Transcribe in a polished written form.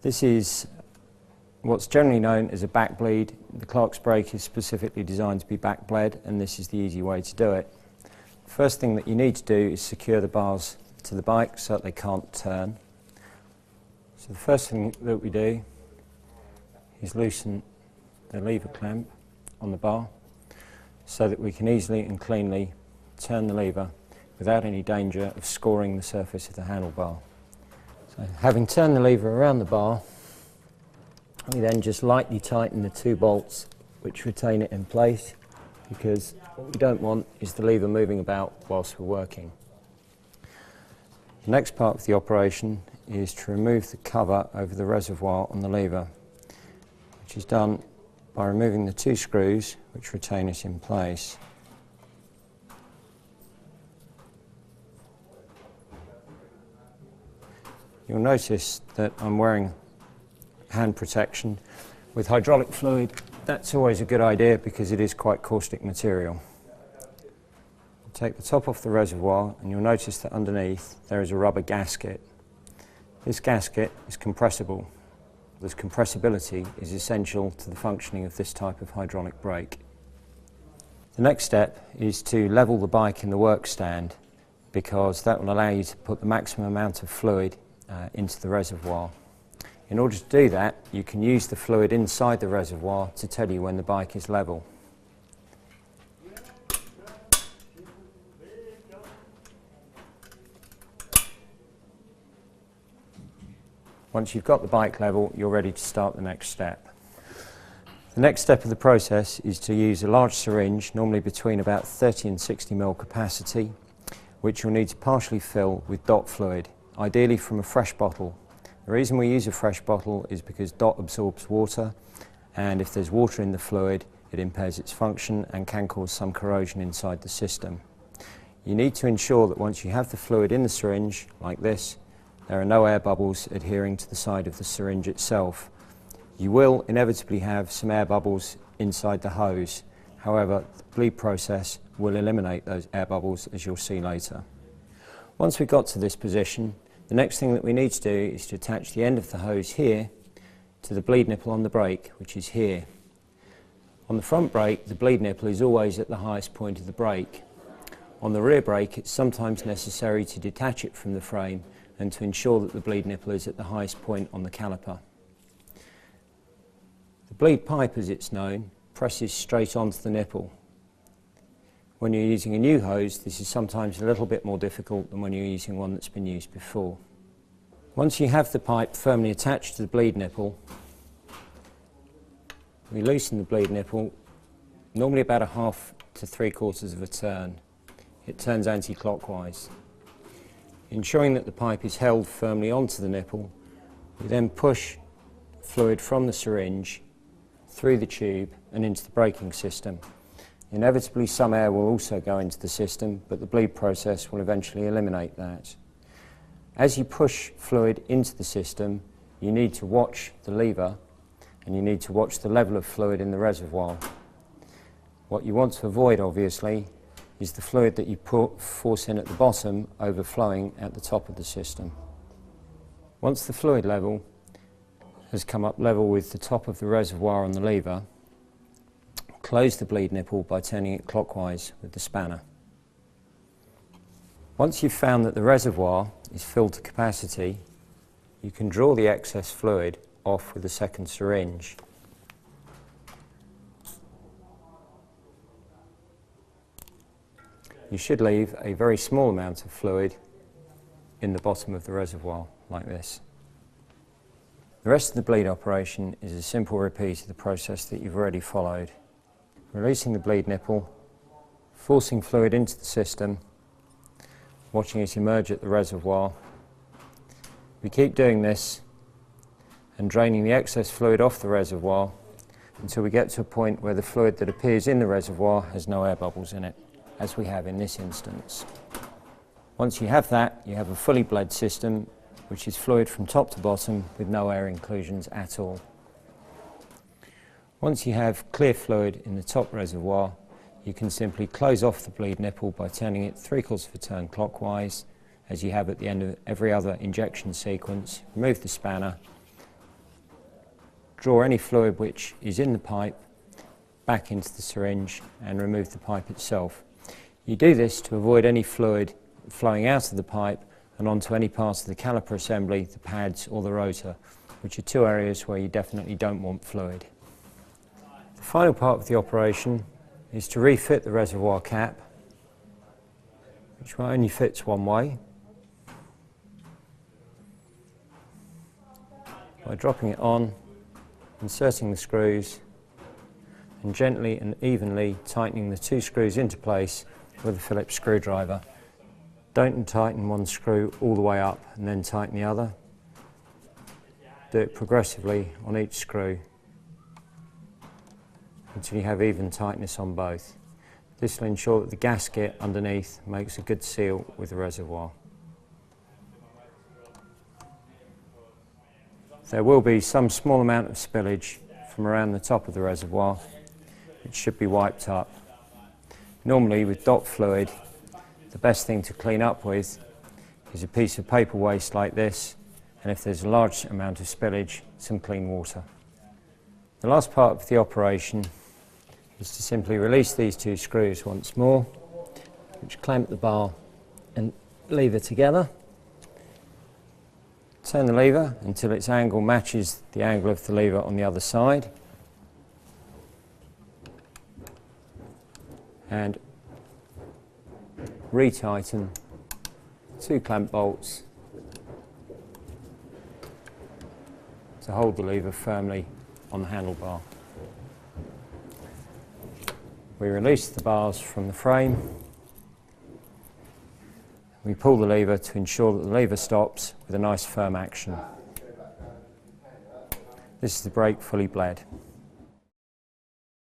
This is what's generally known as a back bleed. The Clark's brake is specifically designed to be back bled, and this is the easy way to do it. The first thing that you need to do is secure the bars to the bike so that they can't turn. So the first thing that we do is loosen the lever clamp on the bar so that we can easily and cleanly turn the lever without any danger of scoring the surface of the handlebar. So having turned the lever around the bar, we then just lightly tighten the two bolts which retain it in place, because what we don't want is the lever moving about whilst we're working. The next part of the operation is to remove the cover over the reservoir on the lever, which is done by removing the two screws which retain it in place. You'll notice that I'm wearing hand protection with hydraulic fluid. That's always a good idea because it is quite caustic material. Take the top off the reservoir and you'll notice that underneath there is a rubber gasket. This gasket is compressible. This compressibility is essential to the functioning of this type of hydraulic brake. The next step is to level the bike in the work stand, because that will allow you to put the maximum amount of fluid into the reservoir. In order to do that, you can use the fluid inside the reservoir to tell you when the bike is level. Once you've got the bike level, you're ready to start the next step. The next step of the process is to use a large syringe, normally between about 30 and 60 ml capacity, which you'll need to partially fill with DOT fluid, ideally from a fresh bottle. The reason we use a fresh bottle is because DOT absorbs water, and if there's water in the fluid, it impairs its function and can cause some corrosion inside the system. You need to ensure that once you have the fluid in the syringe, like this, there are no air bubbles adhering to the side of the syringe itself. You will inevitably have some air bubbles inside the hose. However, the bleed process will eliminate those air bubbles, as you'll see later. Once we've got to this position, the next thing that we need to do is to attach the end of the hose here to the bleed nipple on the brake, which is here. On the front brake, the bleed nipple is always at the highest point of the brake. On the rear brake, it's sometimes necessary to detach it from the frame and to ensure that the bleed nipple is at the highest point on the caliper. The bleed pipe, as it's known, presses straight onto the nipple. When you're using a new hose, this is sometimes a little bit more difficult than when you're using one that's been used before. Once you have the pipe firmly attached to the bleed nipple, we loosen the bleed nipple, normally about a half to 3/4 of a turn. It turns anti-clockwise. Ensuring that the pipe is held firmly onto the nipple, we then push fluid from the syringe through the tube and into the braking system. Inevitably, some air will also go into the system, but the bleed process will eventually eliminate that. As you push fluid into the system, you need to watch the lever and you need to watch the level of fluid in the reservoir. What you want to avoid, obviously, is the fluid that you force in at the bottom overflowing at the top of the system. Once the fluid level has come up level with the top of the reservoir on the lever, close the bleed nipple by turning it clockwise with the spanner. Once you've found that the reservoir is filled to capacity, you can draw the excess fluid off with a second syringe. You should leave a very small amount of fluid in the bottom of the reservoir, like this. The rest of the bleed operation is a simple repeat of the process that you've already followed. Releasing the bleed nipple, forcing fluid into the system, watching it emerge at the reservoir. We keep doing this and draining the excess fluid off the reservoir until we get to a point where the fluid that appears in the reservoir has no air bubbles in it, as we have in this instance. Once you have that, you have a fully bled system, which is fluid from top to bottom with no air inclusions at all. Once you have clear fluid in the top reservoir, you can simply close off the bleed nipple by turning it 3/4 of a turn clockwise, as you have at the end of every other injection sequence. Remove the spanner, draw any fluid which is in the pipe back into the syringe and remove the pipe itself. You do this to avoid any fluid flowing out of the pipe and onto any parts of the caliper assembly, the pads or the rotor, which are two areas where you definitely don't want fluid. The final part of the operation is to refit the reservoir cap, which only fits one way, by dropping it on, inserting the screws, and gently and evenly tightening the two screws into place with a Phillips screwdriver. Don't tighten one screw all the way up and then tighten the other. Do it progressively on each screw until you have even tightness on both. This will ensure that the gasket underneath makes a good seal with the reservoir. There will be some small amount of spillage from around the top of the reservoir, which should be wiped up. Normally with DOT fluid, the best thing to clean up with is a piece of paper waste like this, and if there's a large amount of spillage, some clean water. The last part of the operation is to simply release these two screws once more, which clamp the bar and lever together. Turn the lever until its angle matches the angle of the lever on the other side, and retighten two clamp bolts to hold the lever firmly on the handlebar. We release the bars from the frame. We pull the lever to ensure that the lever stops with a nice firm action. This is the brake fully bled.